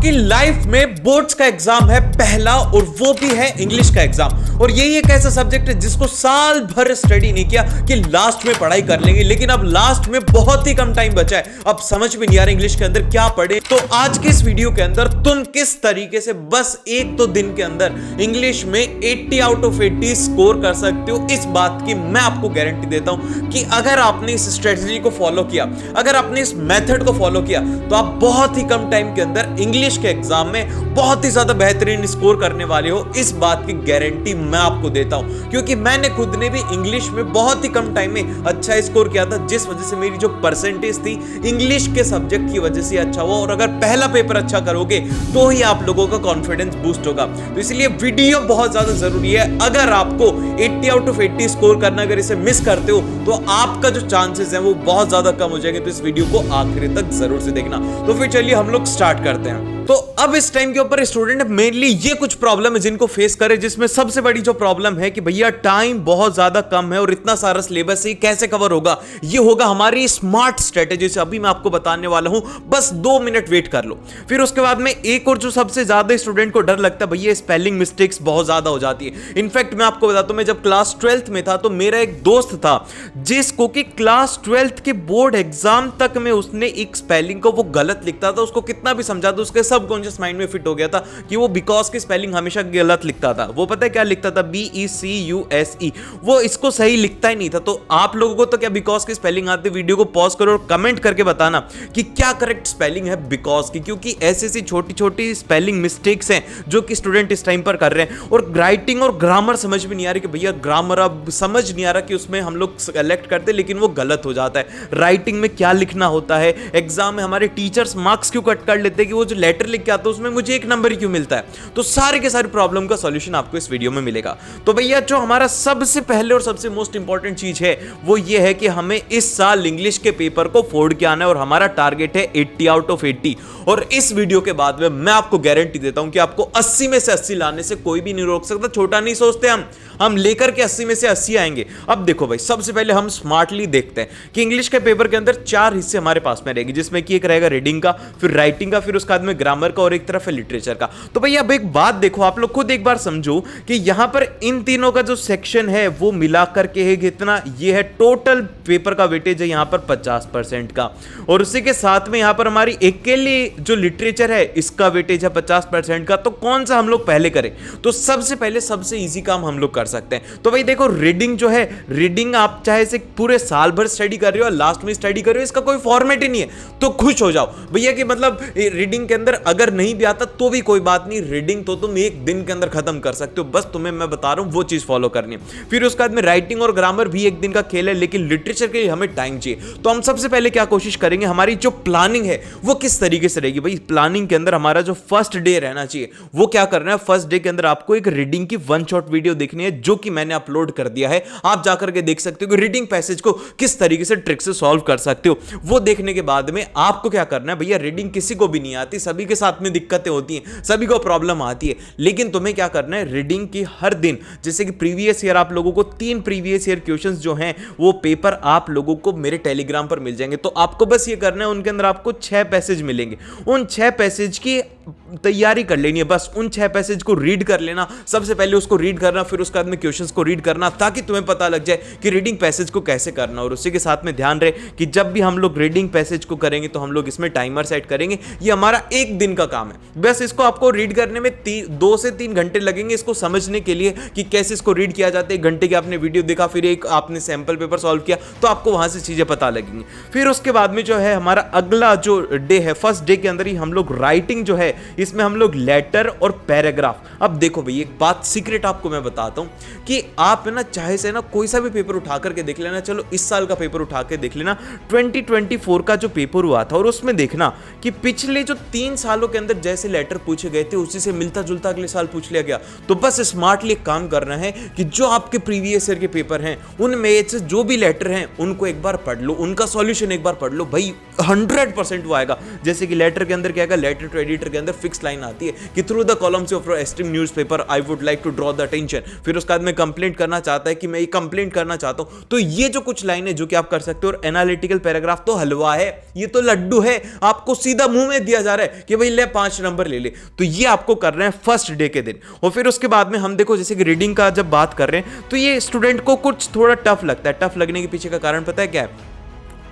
आपकी लाइफ में बोर्ड्स का एग्जाम है पहला, और वो भी है इंग्लिश का एग्जाम। और यही एक ऐसा सब्जेक्ट है जिसको साल भर स्टडी नहीं किया कि लास्ट में पढ़ाई कर लेंगे, लेकिन अब लास्ट में बहुत ही कम टाइम बचा है। अब समझ में नहीं आ रहा इंग्लिश के अंदर क्या पढ़े। तो आज के इस वीडियो के अंदर तुम किस तरीके से बस एक दो दिन के अंदर इंग्लिश में 80 आउट ऑफ 80 स्कोर कर सकते हो, इस बात की मैं आपको गारंटी देता हूं कि अगर आपने इस स्ट्रेटजी को फॉलो किया, अगर आपने इस मेथड को फॉलो किया, तो आप बहुत ही कम टाइम के अंदर इंग्लिश के एग्जाम में बहुत ही ज्यादा बेहतरीन स्कोर करने वाले हो। इस बात की गारंटी मैं आपको देता हूं, क्योंकि मैंने खुद ने भी इंग्लिश में बहुत ही कम टाइम में अच्छा स्कोर किया था, जिस वजह से मेरी जो परसेंटेज थी इंग्लिश के सब्जेक्ट की वजह से अच्छा हुआ। और अगर पहला पेपर अच्छा करोगे तो ही आप लोगों का कॉन्फिडेंस बूस्ट होगा। तो इसलिए वीडियो बहुत ज्यादा जरूरी है। अगर आपको 80 आउट ऑफ 80 स्कोर करना, अगर इसे मिस करते हो तो आपका जो चांसेस है वो बहुत ज्यादा कम हो जाएंगे। तो इस वीडियो को आखिरी तक जरूर से देखना। तो फिर चलिए हम लोग स्टार्ट करते हैं। तो अब इस टाइम के ऊपर स्टूडेंट मेनली ये कुछ प्रॉब्लम है जिनको फेस करे, जिसमें सबसे बड़ी जो प्रॉब्लम है कि भैया टाइम बहुत ज्यादा कम है और इतना सारा सिलेबस है, कैसे कवर होगा। ये होगा हमारी स्मार्ट स्ट्रेटेजी से, अभी मैं आपको बताने वाला हूं, बस 2 मिनट वेट कर लो। फिर उसके बाद में एक और जो सबसे ज्यादा स्टूडेंट को डर लगता है, भैया स्पेलिंग मिस्टेक्स बहुत ज्यादा हो जाती है। इनफैक्ट मैं आपको बताता हूं, मैं जब क्लास 12th में था तो मेरा एक दोस्त था जिसको कि क्लास 12th के बोर्ड एग्जाम तक में उसने एक स्पेलिंग को वो गलत लिखता था। उसको कितना भी समझा था, उसके सबकॉन्शियस माइंड में फिट हो गया था कि वो बिकॉज की स्पेलिंग हमेशा गलत लिखता था। वो पता है क्या लिखता था? BECUSE। वो इसको सही लिखता ही नहीं था। तो आप लोगों को तो क्या बिकॉज की स्पेलिंग आती है? वीडियो को पॉज करो और कमेंट करके बताना कि क्या करेक्ट स्पेलिंग है बिकॉज की, क्योंकि ऐसी छोटी छोटी स्पेलिंग मिस्टेक्स हैं जो कि स्टूडेंट इस टाइम पर कर रहे हैं। और राइटिंग और ग्रामर समझ में नहीं आ रही कि भैया ग्रामर अब समझ नहीं आ रहा कि उसमें हम लोग सेलेक्ट करते लेकिन वो गलत हो जाता है। राइटिंग में क्या लिखना होता है, एग्जाम में हमारे टीचर्स मार्क्स क्यों कट कर लेते हैं कि वो जो लेटर लिख के आता है उसमें मुझे 1 नंबर ही क्यों मिलता है। तो सारे के सारे प्रॉब्लम का सॉल्यूशन आपको इस वीडियो में मिलेगा। तो भैया जो हमारा सबसे पहले और सबसे मोस्ट इंपॉर्टेंट चीज है वो ये है कि हमें इस साल इंग्लिश के पेपर को फोड़ के आना है, और हमारा टारगेट है 80 आउट ऑफ 80। और इस वीडियो के बाद में मैं आपको गारंटी देता हूं कि आपको 80 में से 80 लाने से कोई भी नहीं रोक सकता। छोटा नहीं सोचते हम लेकर के 80 में से 80 आएंगे। अब देखो भाई, सबसे पहले हम स्मार्टली देखते हैं कि इंग्लिश के पेपर के अंदर 4 हिस्से हमारे पास में रहेंगे, जिसमें कि एक रहेगा रीडिंग का, फिर राइटिंग का, फिर उसके बाद में ग्रामर का, और एक तरफ है लिटरेचर का। तो भैया अब एक बात देखो, आप लोग खुद एक बार समझो कि यहां पर इन तीनों का जो सेक्शन है वो मिलाकर के है कितना, ये है टोटल पेपर का वेटेज है यहां पर 50% का। और उसी के साथ में यहां पर हमारी अकेले जो लिटरेचर है इसका वेटेज है 50% का। तो कौन सा हम लोग पहले करें? तो सबसे पहले सबसे इजी काम हम लोग कर सकते हैं। तो भाई देखो, रीडिंग जो है, रीडिंग आप चाहे से पूरे साल भर स्टडी कर रहे हो, लास्ट में स्टडी कर रहे हो, इसका कोई फॉर्मेट ही नहीं है, तो खुश हो जाओ भैया कि मतलब रीडिंग के अंदर अगर नहीं भी आता तो भी कोई बात नहीं, रीडिंग तो तुम 1 दिन के अंदर खत्म कर सकते हो। बस तुम्हें मैं बता रहा हूं वो चीज फॉलो करनी है। फिर उसके बाद में राइटिंग और ग्रामर भी 1 दिन का खेल है, लेकिन लिटरेचर के लिए हमें टाइम चाहिए। तो हम सबसे पहले क्या कोशिश करेंगे, हमारी जो प्लानिंग है वो किस तरीके से रहेगी। भाई प्लानिंग के अंदर हमारा जो फर्स्ट डे रहना चाहिए वो क्या करना है, फर्स्ट डे के अंदर आपको एक रीडिंग की 1 शॉट वीडियो देखनी है, जो कि मैंने अपलोड कर दिया है। आप जाकर के देख सकते हो कि रीडिंग पैसेज को किस तरीके से ट्रिक से सॉल्व कर सकते हो। वो देखने के बाद में आपको क्या करना है, भैया रीडिंग किसी को भी नहीं आती, सभी के साथ में दिक्कतें होती हैं, सभी को प्रॉब्लम आती है, लेकिन तुम्हें क्या करना है, रीडिंग की हर दिन, जैसे कि प्रीवियस ईयर आप लोगों को 3 प्रीवियस ईयर क्वेश्चंस जो हैं वो पेपर आप लोगों को मेरे टेलीग्राम पर मिल जाएंगे। तो आपको बस ये करना है, उनके अंदर आपको 6 पैसेज मिलेंगे, उन 6 पैसेज की तैयारी कर लेनी है। बस उन 6 पैसेज को रीड कर लेना, सबसे पहले उसको रीड करना, फिर उसके बाद में क्वेश्चंस को रीड करना, ताकि तुम्हें पता लग जाए कि रीडिंग पैसेज को कैसे करना। और उसी के साथ में ध्यान रहे कि जब भी हम लोग रीडिंग पैसेज को करेंगे तो हम लोग इसमें टाइमर सेट करेंगे। ये हमारा 1 दिन का काम है। बस इसको आपको रीड करने में 2 से 3 घंटे लगेंगे इसको समझने के लिए कि कैसे इसको रीड किया जाता है। 1 घंटे की आपने वीडियो देखा, फिर एक आपने सैंपल पेपर सॉल्व किया, तो आपको वहां से चीजें पता लगेंगी। फिर उसके बाद में जो है हमारा अगला जो डे है, फर्स्ट डे के अंदर ही हम लोग राइटिंग जो है इसमें हम लोग लेटर और पैराग्राफ। अब देखो भाई, एक बात सीक्रेट आपको मैं बताता हूं कि आप ना चाहे से ना कोई सा भी पेपर उठा करके देख लेना। चलो इस साल का पेपर उठा के देख लेना, 2024 का जो पेपर हुआ था, और उसमें देखना कि पिछले जो 3 सालों के अंदर जैसे लेटर पूछे गए थे उसी से मिलता जुलता अगले साल पूछ लिया गया। तो बस स्मार्टली एक काम करना है कि जो आपके प्रीवियस ईयर के पेपर हैं उनमें से जो भी लेटर हैं उनको एक बार पढ़ लो, उनका सॉल्यूशन एक बार पढ़ लो भाई, 100% वो आएगा। जैसे कि लेटर के अंदर क्या आएगा, लेटर टू एडिटर के अंदर अंदर फिक्स लाइन आती है कि through the columns of esteemed newspaper I would like to draw the attention, फिर उसके बाद में कंप्लेंट करना चाहता है कि मैं ये कंप्लेंट करना चाहता हूं। तो ये जो कुछ लाइन है जो कि आप कर सकते हो। और एनालिटिकल पैराग्राफ तो हलवा है, ये तो लड्डू है, आपको सीधा मुंह में दिया जा रहा है कि भाई ले 5 नंबर ले ले। तो ये आपको कर रहे हैं फर्स्ट डे के दिन। और फिर उसके बाद में हम देखो जैसे कि रीडिंग का जब बात कर रहे हैं तो ये स्टूडेंट को कुछ थोड़ा टफ लगता है। टफ लगने के पीछे का कारण पता है क्या है?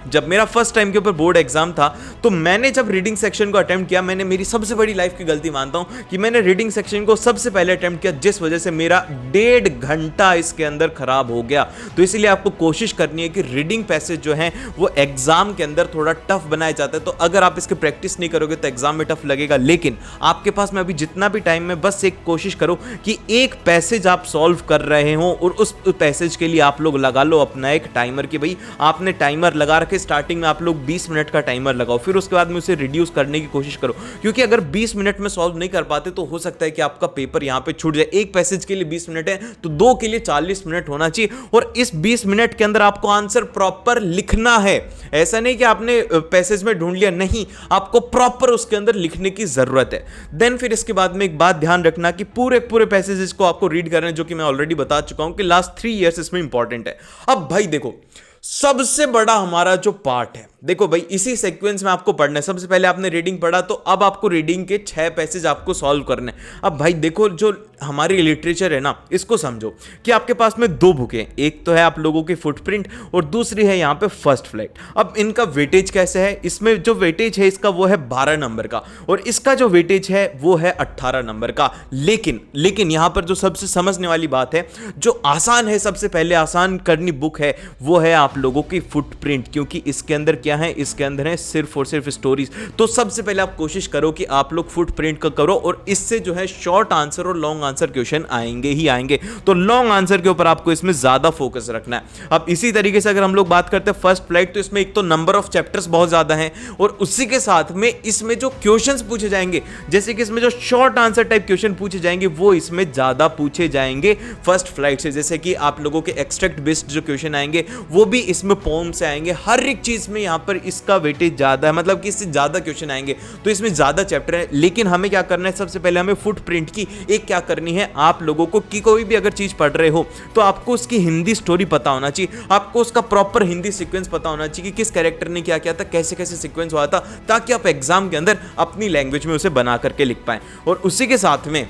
जब मेरा फर्स्ट टाइम के ऊपर बोर्ड एग्जाम था तो मैंने जब रीडिंग सेक्शन को अटेम्प्ट किया, मैंने मेरी सबसे बड़ी लाइफ की गलती मानता हूं कि मैंने रीडिंग सेक्शन को सबसे पहले अटेम्प्ट किया, जिस वजह से मेरा 1.5 घंटा इसके अंदर खराब हो गया। तो इसीलिए आपको कोशिश करनी है कि रीडिंग पैसेज जो है वो एग्जाम के अंदर थोड़ा टफ बनाया जाता है। तो अगर आप इसकी प्रैक्टिस नहीं करोगे तो एग्जाम में टफ लगेगा। लेकिन आपके पास में अभी जितना भी टाइम है, बस एक कोशिश करो कि एक पैसेज आप सॉल्व कर रहे हो और उस पैसेज के लिए आप लोग लगा लो अपना एक टाइमर कि भाई आपने टाइमर लगा रखे। स्टार्टिंग में आप लोग 20 मिनट का टाइमर लगाओ, फिर उसके बाद में उसे रिड्यूस करने की कोशिश करो, क्योंकि अगर 20 मिनट में सॉल्व नहीं कर पाते तो हो सकता है कि आपका पेपर यहां पे छूट जाए। एक पैसेज के लिए 20 मिनट है तो 2 के लिए 40 मिनट होना चाहिए। और इस 20 मिनट के अंदर आपको आंसर प्रॉपर लिखना है। ऐसा नहीं कि आपने पैसेज में ढूंढ लिया, नहीं, आपको प्रॉपर उसके अंदर लिखने की जरूरत है। देन फिर इसके बाद में एक बात ध्यान रखना कि पूरे पैसेजेस को आपको रीड करना है, जो कि मैं ऑलरेडी बता चुका हूं कि लास्ट 3 इयर्स इसमें इंपॉर्टेंट है। अब भाई देखो, सबसे बड़ा हमारा जो पार्ट है, देखो भाई इसी सीक्वेंस में आपको पढ़ना है। सबसे पहले आपने रीडिंग पढ़ा तो अब आपको रीडिंग के 6 पैसेज आपको सॉल्व करने हैं। अब भाई देखो, जो हमारी लिटरेचर है ना, इसको समझो कि आपके पास में 2 बुकें हैं। एक तो है आप लोगों की फुटप्रिंट और दूसरी है यहाँ पे फर्स्ट फ्लाइट। अब इनका वेटेज कैसे है? इसमें जो वेटेज है इसका वो है 12 नंबर का और इसका जो वेटेज है वो है 18 नंबर का। लेकिन यहाँ पर जो सबसे समझने वाली बात है, जो आसान है, सबसे पहले आसान करनी बुक है वो है आप लोगों की फुटप्रिंट, क्योंकि इसके अंदर क्या है, इसके अंदर है सिर्फ और सिर्फ स्टोरीज। तो सबसे पहले आप कोशिश करो कि आप लोग फुटप्रिंट का करो और इससे जो है शॉर्ट आंसर और लॉन्ग आंसर क्वेश्चन आएंगे ही आएंगे। तो लॉन्ग आंसर के ऊपर आपको इसमें ज्यादा फोकस रखना है। अब इसी तरीके से अगर हम लोग बात करते हैं फर्स्ट फ्लाइट, तो इसमें एक तो नंबर ऑफ चैप्टर्स बहुत ज्यादा हैं और उसी के साथ में इसमें जो क्वेश्चंस पूछे जाएंगे, जैसे कि इसमें जो शॉर्ट आंसर टाइप क्वेश्चन पूछे जाएंगे वो इसमें ज्यादा पूछे जाएंगे फर्स्ट फ्लाइट से। जैसे कि आप लोगों के एक्सट्रैक्ट बेस्ड जो क्वेश्चन आएंगे वो भी इसमें पोम से आएंगे। हर एक चीज में यहां पर इसका वेटेज ज्यादा है, मतलब कि इससे ज्यादा क्वेश्चन आएंगे, तो इसमें ज्यादा चैप्टर है। लेकिन हमें क्या करना है, सबसे पहले हमें फुटप्रिंट की एक क्या करनी है, आप लोगों को कि कोई भी अगर चीज पढ़ रहे हो तो आपको उसकी हिंदी स्टोरी पता होना चाहिए, आपको उसका प्रॉपर हिंदी सीक्वेंस पता होना चाहिए कि किस कैरेक्टर ने क्या किया था, कैसे कैसे सीक्वेंस हुआ था, ताकि आप एग्जाम के अंदर अपनी लैंग्वेज में उसे बना करके लिख पाए। और उसी के साथ में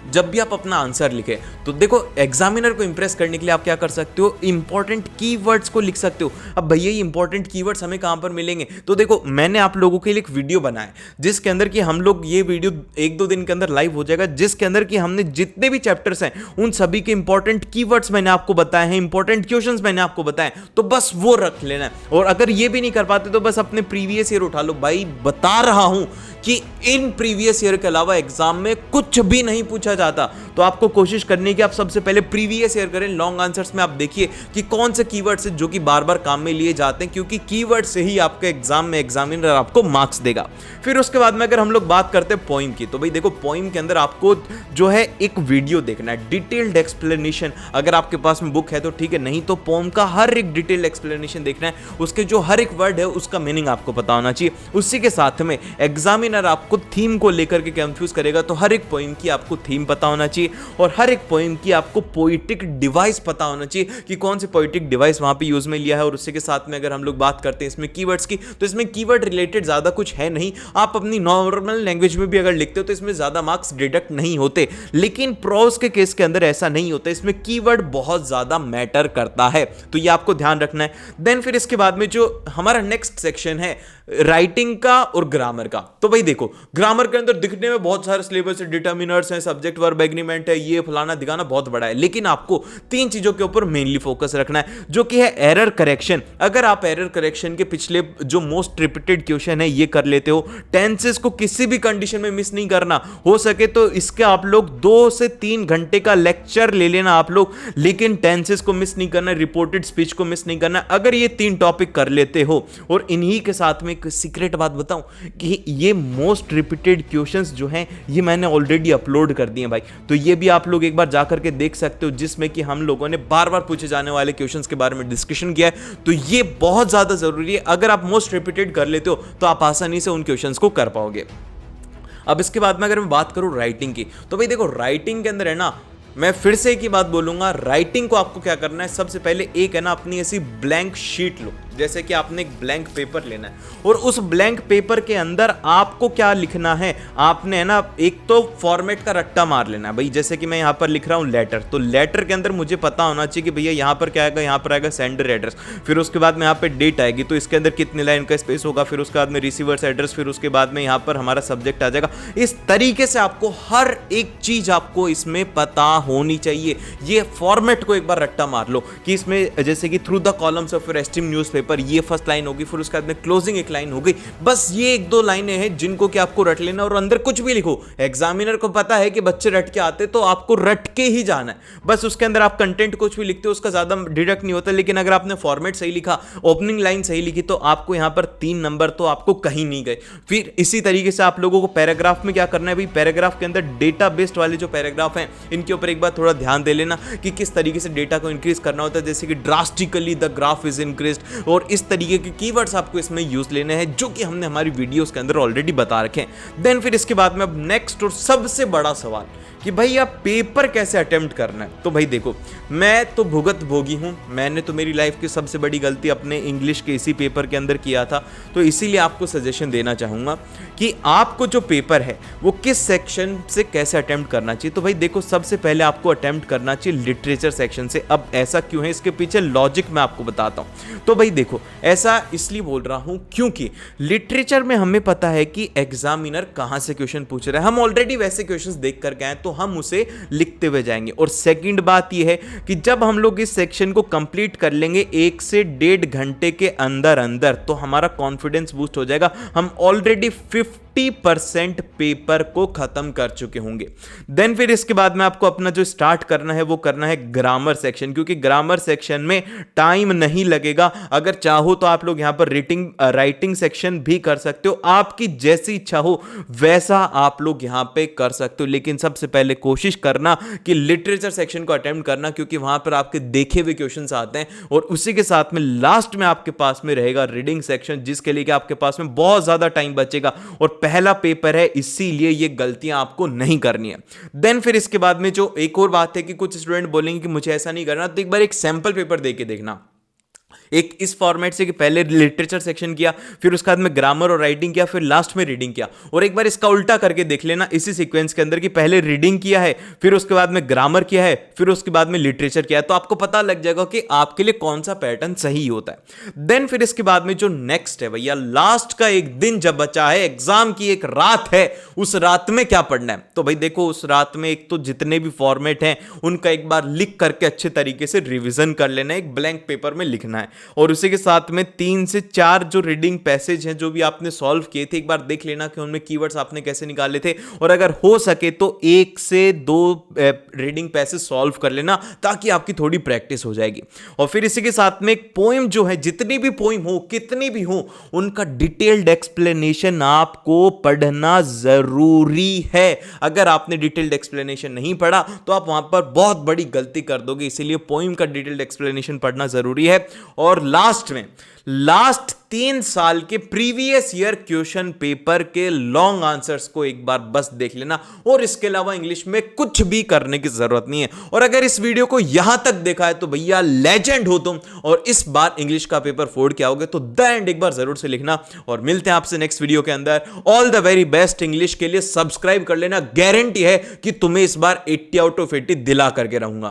जब भी आप अपना आंसर लिखे तो देखो, एग्जामिनर को इंप्रेस करने के लिए आप क्या कर सकते हो, इंपॉर्टेंट कीवर्ड्स को लिख सकते हो। अब भैया ये इंपॉर्टेंट कीवर्ड्स हमें कहां पर मिलेंगे? तो देखो, मैंने आप लोगों के लिए एक वीडियो बनाया जिसके अंदर कि हम लोग, ये वीडियो 1-2 दिन के अंदर लाइव हो जाएगा, जिसके अंदर कि हमने जितने भी चैप्टर्स हैं उन सभी के इंपॉर्टेंट कीवर्ड्स मैंने आपको बताए हैं, इंपॉर्टेंट क्वेश्चंस मैंने आपको बताए, तो बस वो रख लेना है। और अगर ये भी नहीं कर पाते तो बस अपने प्रीवियस ईयर उठा लो। भाई बता रहा हूं कि इन प्रीवियस ईयर के अलावा एग्जाम में कुछ भी नहीं पूछा जाता। तो आपको कोशिश करनी है कि आप सबसे पहले प्रीवियस ईयर करें। लॉन्ग आंसर्स में आप देखिए कि कौन से कीवर्ड्स हैं जो कि बार बार काम में लिए जाते हैं, क्योंकि कीवर्ड से ही आपके एग्जाम में एग्जामिनर आपको मार्क्स देगा। फिर उसके बाद में अगर हम लोग बात करते हैं पोइम की, तो भाई देखो, पोइम के अंदर आपको जो है एक वीडियो देखना है, डिटेल्ड एक्सप्लेनेशन। अगर आपके पास में बुक है तो ठीक है, नहीं तो पोइम का हर एक डिटेल्ड एक्सप्लेनेशन देखना है, उसके जो हर एक वर्ड है उसका मीनिंग आपको पता होना चाहिए। उसी के साथ में एग्जामिनर आपको थीम को लेकर के कंफ्यूज करेगा, तो हर एक पोइम की आपको थीम पता होना चाहिए और हर एक पोइम की आपको पोइटिक डिवाइस पता होना चाहिए कि कौन से पोइटिक डिवाइस वहां पे यूज में लिया है। और उसके साथ में अगर हम लोग बात करते हैं इसमें कीवर्ड्स की, तो इसमें कीवर्ड रिलेटेड ज्यादा कुछ है नहीं। आप अपनी नॉर्मल लैंग्वेज में भी अगर लिखते हो तो इसमें ज्यादा मार्क्स डिडक्ट नहीं होते, लेकिन प्रोज के केस के अंदर ऐसा नहीं होता, इसमें कीवर्ड बहुत ज्यादा मैटर करता है, तो ये आपको ध्यान रखना है। देन फिर इसके बाद में जो हमारा नेक्स्ट सेक्शन है राइटिंग का और ग्रामर का, तो भाई देखो, ग्रामर के अंदर दिखने में बहुत सारे सिलेबस है, डिटर्मिनर्स हैं, सब्जेक्ट वर्ब एग्रीमेंट है, ये फलाना दिखाना बहुत बड़ा है, लेकिन आपको 3 चीजों के ऊपर मेनली फोकस रखना है, जो कि है एरर करेक्शन। अगर आप एरर करेक्शन के पिछले जो मोस्ट रिपीटेड क्वेश्चन है ये कर लेते हो, टेंसेस को किसी भी कंडीशन में मिस नहीं करना, हो सके तो इसके आप लोग 2 से 3 घंटे का लेक्चर ले लेना आप लोग, लेकिन टेंसेस को मिस नहीं करना, रिपोर्टेड स्पीच को मिस नहीं करना। अगर ये 3 टॉपिक कर लेते हो, और इन्हीं के साथ में सीक्रेट बात बताऊं कि ये मोस्ट रिपीटेड क्वेश्चंस जो हैं ये मैंने ऑलरेडी अपलोड कर दिए भाई, तो ये भी आप लोग एक बार जाकर के देख सकते हो, जिसमें कि हम लोगों ने बार बार पूछे जाने वाले क्वेश्चंस के बारे में डिस्कशन किया है। तो ये बहुत ज्यादा जरूरी है, अगर आप मोस्ट रिपीटेड कर लेते हो तो आप आसानी से उन क्वेश्चंस को कर पाओगे। अब इसके बाद में अगर मैं बात करूं राइटिंग की, तो भाई देखो राइटिंग के अंदर है ना, मैं फिर से एक ही बात बोलूंगा, राइटिंग को आपको क्या करना है, सबसे पहले एक है ना अपनी ऐसी ब्लैंक शीट लो, जैसे कि आपने एक ब्लैंक पेपर लेना है और उस ब्लैंक पेपर के अंदर आपको क्या लिखना है, आपने है ना एक तो फॉर्मेट का रट्टा मार लेना है भाई। जैसे कि मैं यहाँ पर लिख रहा हूँ लेटर, तो लेटर के अंदर मुझे पता होना चाहिए कि भैया यहाँ पर क्या आएगा, यहाँ पर आएगा सेंडर एड्रेस, फिर उसके बाद में यहाँ पे डेट आएगी, तो इसके अंदर कितने लाइन का स्पेस होगा, फिर उसके बाद में रिसीवर्स एड्रेस, फिर उसके बाद में यहाँ पर हमारा सब्जेक्ट आ जाएगा। इस तरीके से आपको हर एक चीज आपको इसमें पता होनी चाहिए। ये फॉर्मेट को एक बार रट्टा मार लो कि इसमें जैसे कि through the columns of your esteem newspaper, ये फर्स्ट लाइन होगी, फिर उसके बाद में क्लोजिंग एक लाइन हो गई। बस ये एक दो लाइनें हैं जिनको कि आपको रट लेना और अंदर कुछ भी लिखो। एग्जामिनर को पता है कि बच्चे रट के आते, तो आपको रट के ही जाना है। बस उसके अंदर आप कंटेंट कुछ भी लिखते हो उसका ज्यादा डिडक्ट नहीं होता, लेकिन अगर आपने फॉर्मेट सही लिखा, ओपनिंग लाइन सही लिखी, तो आपको यहां पर 3 नंबर तो आपको कहीं नहीं गए। फिर इसी तरीके से आप लोगों को पैराग्राफ में क्या करना है भाई, पैराग्राफ के अंदर डेटा बेस्ड वाले जो पैराग्राफ हैं इनके ऊपर एक बार थोड़ा ध्यान दे लेना कि किस तरीके से डेटा को इंक्रीज करना होता है, जैसे कि drastically the graph is increased, और इस तरीके के कीवर्ड्स आपको इसमें यूज लेने हैं जो कि हमने हमारी वीडियोस के अंदर ऑलरेडी बता रखे हैं। देन फिर इसके बाद में अब नेक्स्ट और सबसे बड़ा सवाल कि भाई आप पेपर कैसे अटेम्प्ट करना है। तो भाई देखो, मैं तो भुगत भोगी हूं, मैंने तो मेरी लाइफ की सबसे बड़ी गलती अपने इंग्लिश के इसी पेपर के अंदर किया था, तो इसीलिए आपको सजेशन देना चाहूंगा कि आपको जो पेपर है वो किस सेक्शन से कैसे अटेम्प्ट करना चाहिए। तो भाई देखो, सबसे पहले आपको अटेम्प्ट करना चाहिए लिटरेचर सेक्शन से। अब ऐसा क्यों है, इसके पीछे लॉजिक मैं आपको बताता हूं। तो भाई देखो, ऐसा इसलिए बोल रहा हूं क्योंकि लिटरेचर में हमें पता है कि एग्जामिनर कहां से क्वेश्चन पूछ रहा है, हम ऑलरेडी वैसे क्वेश्चंस देख कर गए हैं, तो हम उसे लिखते हुए जाएंगे। और सेकंड बात यह है कि जब हम लोग इस सेक्शन को कंप्लीट कर लेंगे 1 से 1.5 घंटे के अंदर अंदर, तो हमारा कॉन्फिडेंस बूस्ट हो जाएगा। हम ऑलरेडी 50% पेपर को खत्म कर चुके होंगे। देन फिर इसके बाद में आपको अपना जो स्टार्ट करना है वो करना है ग्रामर सेक्शन, क्योंकि ग्रामर सेक्शन में टाइम नहीं लगेगा। अगर चाहो तो आप लोग यहां पर राइटिंग सेक्शन भी कर सकते हो, आपकी जैसी इच्छा हो वैसा आप लोग यहां पे कर सकते हो, लेकिन सबसे पहले कोशिश करना कि लिटरेचर सेक्शन को अटेम्प्ट करना, क्योंकि वहां पर आपके देखे हुए क्वेश्चंस आते हैं। और उसी के साथ में लास्ट में आपके पास में रहेगा रीडिंग सेक्शन, जिसके लिए कि आपके पास में बहुत ज्यादा टाइम बचेगा और पहला पेपर है, इसीलिए ये गलतियां आपको नहीं करनी है। देन फिर इसके बाद में जो एक और बात है कि कुछ स्टूडेंट बोलेंगे कि मुझे ऐसा नहीं करना, तो एक बार एक सैंपल पेपर दे के देखना, एक इस फॉर्मेट से कि पहले लिटरेचर सेक्शन किया, फिर उसके बाद में ग्रामर और राइटिंग किया, फिर लास्ट में रीडिंग किया। और एक बार इसका उल्टा करके देख लेना इसी सीक्वेंस के अंदर कि पहले रीडिंग किया है, फिर उसके बाद में ग्रामर किया है, फिर उसके बाद में लिटरेचर किया है, तो आपको पता लग जाएगा कि आपके लिए कौन सा पैटर्न सही होता है। देन फिर इसके बाद में जो नेक्स्ट है भैया, लास्ट का एक दिन जब बचा है, एग्जाम की एक रात है, उस रात में क्या पढ़ना है। तो भाई देखो, उस रात में एक तो जितने भी फॉर्मेट हैं उनका एक बार लिख करके अच्छे तरीके से रिविजन कर लेना है, एक ब्लैंक पेपर में लिखना है। और उसी के साथ में 3 से 4 जो रीडिंग पैसेज हैं जो भी आपने सॉल्व किए थे, एक बार देख लेना कि उनमें कीवर्ड्स आपने कैसे निकाले थे, और अगर हो सके तो 1 से 2 रीडिंग पैसेज सॉल्व कर लेना, ताकि आपकी थोड़ी प्रैक्टिस हो जाएगी। और फिर इसी के साथ में एक पोएम जो है, जितनी भी पोएम हो, कितनी भी हो, उनका डिटेल्ड एक्सप्लेनेशन आपको पढ़ना जरूरी है। अगर आपने डिटेल्ड एक्सप्लेनेशन नहीं पढ़ा तो आप वहां पर बहुत बड़ी गलती कर दोगे, इसीलिए पोएम का डिटेल्ड एक्सप्लेनेशन पढ़ना जरूरी है। और लास्ट में 3 साल के प्रीवियस ईयर क्वेश्चन पेपर के लॉन्ग आंसर्स को एक बार बस देख लेना, और इसके अलावा इंग्लिश में कुछ भी करने की जरूरत नहीं है। और अगर इस वीडियो को यहां तक देखा है तो भैया लेजेंड हो तुम, और इस बार इंग्लिश का पेपर फोड़ के आओगे, तो द एंड एक बार जरूर से लिखना। और मिलते हैं आपसे नेक्स्ट वीडियो के अंदर। All the very best. English के लिए सब्सक्राइब कर लेना, गारंटी है कि तुम्हें इस बार 80 आउट ऑफ 80 दिला करके रहूंगा।